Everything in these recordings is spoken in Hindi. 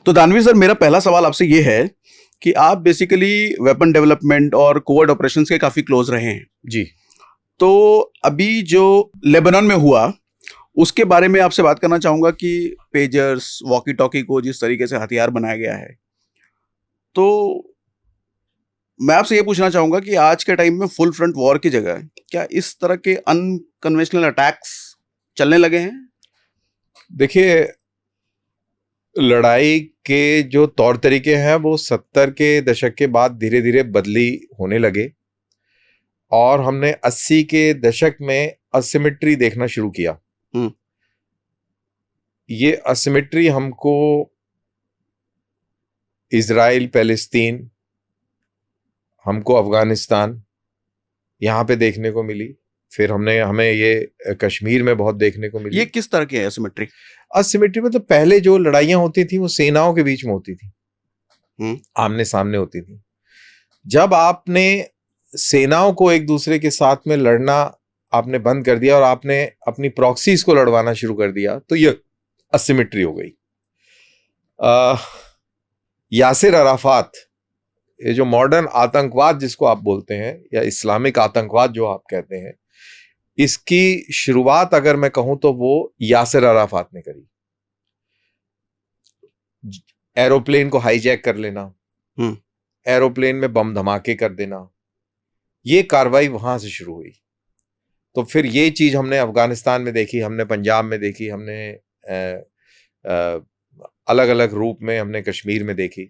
तो दानवीर सर, मेरा पहला सवाल आपसे ये है कि आप बेसिकली वेपन डेवलपमेंट और कोवर्ट ऑपरेशंस के काफी क्लोज रहे हैं जी। तो अभी जो लेबनान में हुआ उसके बारे में आपसे बात करना चाहूंगा कि पेजर्स, वॉकी टॉकी को जिस तरीके से हथियार बनाया गया है, तो मैं आपसे ये पूछना चाहूंगा कि आज के टाइम में फुल फ्रंट वॉर की जगह क्या इस तरह के अनकन्वेंशनल अटैक्स चलने लगे हैं? देखिए, लड़ाई के जो तौर तरीके हैं वो 70 के दशक के बाद धीरे धीरे बदली होने लगे और हमने 80 के दशक में असिमेट्री देखना शुरू किया। ये असिमेट्री हमको इजराइल, पैलेस्तीन, हमको अफगानिस्तान यहाँ पे देखने को मिली। फिर हमें ये कश्मीर में बहुत देखने को मिली। ये किस तरह की है असिमेट्री? असिमेट्री में तो पहले जो लड़ाइयां होती थी वो सेनाओं के बीच में होती थी, आमने सामने होती थी। जब आपने सेनाओं को एक दूसरे के साथ में लड़ना आपने बंद कर दिया और आपने अपनी प्रॉक्सीज को लड़वाना शुरू कर दिया तो ये असिमेट्री हो गई। यासिर अराफात, ये जो मॉडर्न आतंकवाद जिसको आप बोलते हैं या इस्लामिक आतंकवाद जो आप कहते हैं, इसकी शुरुआत अगर मैं कहूं तो वो यासिर अराफात ने करी। एरोप्लेन को हाईजैक कर लेना, एरोप्लेन में बम धमाके कर देना, ये कार्रवाई वहां से शुरू हुई। तो फिर ये चीज हमने अफगानिस्तान में देखी, हमने पंजाब में देखी, हमने अलग अलग रूप में हमने कश्मीर में देखी।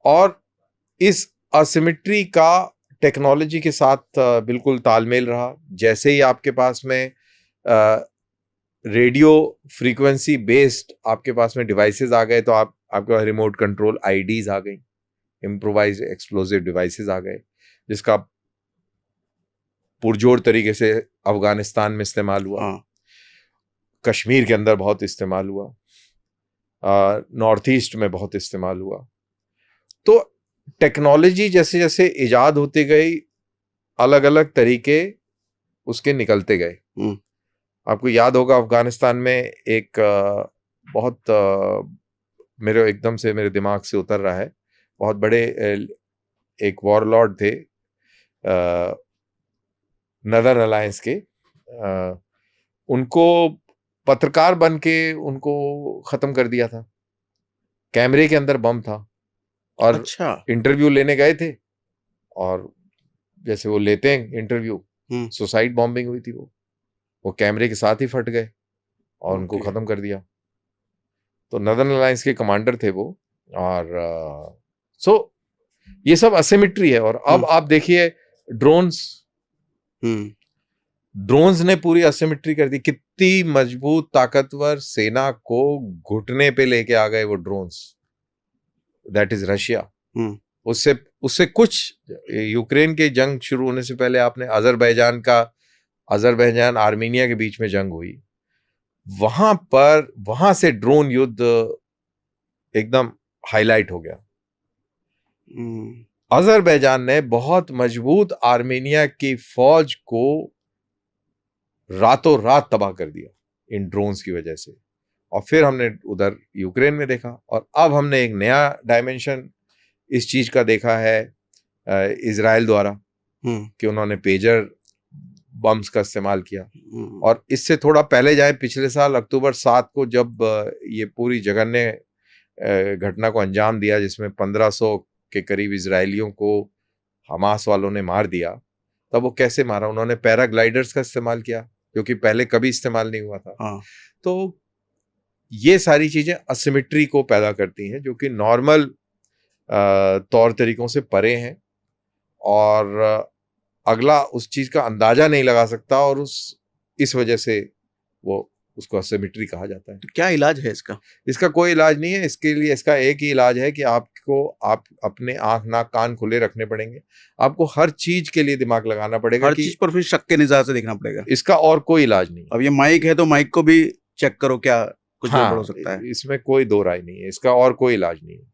और इस असिमेट्री का टेक्नोलॉजी के साथ बिल्कुल तालमेल रहा। जैसे ही आपके पास में रेडियो फ्रीक्वेंसी बेस्ड आपके पास में डिवाइसेस आ गए तो आपके पास रिमोट कंट्रोल आईडीज आ गई, इम्प्रोवाइज एक्सप्लोसिव डिवाइसेस आ गए, जिसका पुरजोर तरीके से अफगानिस्तान में इस्तेमाल हुआ, कश्मीर के अंदर बहुत इस्तेमाल हुआ, नॉर्थ ईस्ट में बहुत इस्तेमाल हुआ। तो टेक्नोलॉजी जैसे जैसे इजाद होती गई, अलग अलग तरीके उसके निकलते गए। आपको याद होगा अफगानिस्तान में एक बहुत मेरे एकदम से मेरे दिमाग से उतर रहा है, बहुत बड़े एक वॉरलॉर्ड थे नदर अलायंस के, उनको पत्रकार बन के उनको खत्म कर दिया था। कैमरे के अंदर बम था और इंटरव्यू लेने गए थे और जैसे वो लेते हैं इंटरव्यू, सुसाइड बॉम्बिंग हुई थी। वो कैमरे के साथ ही फट गए और उनको खत्म कर दिया। तो नदर्न अलायंस के कमांडर थे वो। और ये सब असिमेट्री है। और अब आप देखिए ड्रोन्स ने पूरी असिमेट्री कर दी। कितनी मजबूत ताकतवर सेना को घुटने पे लेके आ गए वो ड्रोन्स, दैट इज रशिया। उससे कुछ यूक्रेन के जंग शुरू होने से पहले आपने अजरबैजान आर्मीनिया के बीच में जंग हुई, वहां से ड्रोन युद्ध एकदम हाईलाइट हो गया। अजरबैजान ने बहुत मजबूत आर्मीनिया की फौज को रातों रात तबाह कर दिया इन ड्रोन्स की वजह से। और फिर हमने उधर यूक्रेन में देखा और अब हमने एक नया डायमेंशन इस चीज का देखा है इजराइल द्वारा कि उन्होंने पेजर बम्स का इस्तेमाल किया। और इससे थोड़ा पहले जाए, पिछले साल अक्टूबर 7 को जब ये पूरी जघन्य घटना को अंजाम दिया जिसमें 1500 के करीब इजरायलियों को हमास वालों ने मार दिया, तब वो कैसे मारा? उन्होंने पैराग्लाइडर्स का इस्तेमाल किया जो कि पहले कभी इस्तेमाल नहीं हुआ था। तो ये सारी चीजें असिमेट्री को पैदा करती हैं जो कि नॉर्मल तौर तरीकों से परे हैं और अगला उस चीज का अंदाजा नहीं लगा सकता और इस वजह से उसको असिमेट्री कहा जाता है। तो क्या इलाज है इसका? इसका कोई इलाज नहीं है। इसके लिए इसका एक ही इलाज है कि आप अपने आंख नाक कान खुले रखने पड़ेंगे। आपको हर चीज के लिए दिमाग लगाना पड़ेगा, हर चीज पर फिर शक के निगाह से देखना पड़ेगा। इसका और कोई इलाज नहीं। अब ये माइक है तो माइक को भी चेक करो, क्या कुछ गड़बड़ हो सकता है। इसमें कोई दो राय नहीं है, इसका और कोई इलाज नहीं है।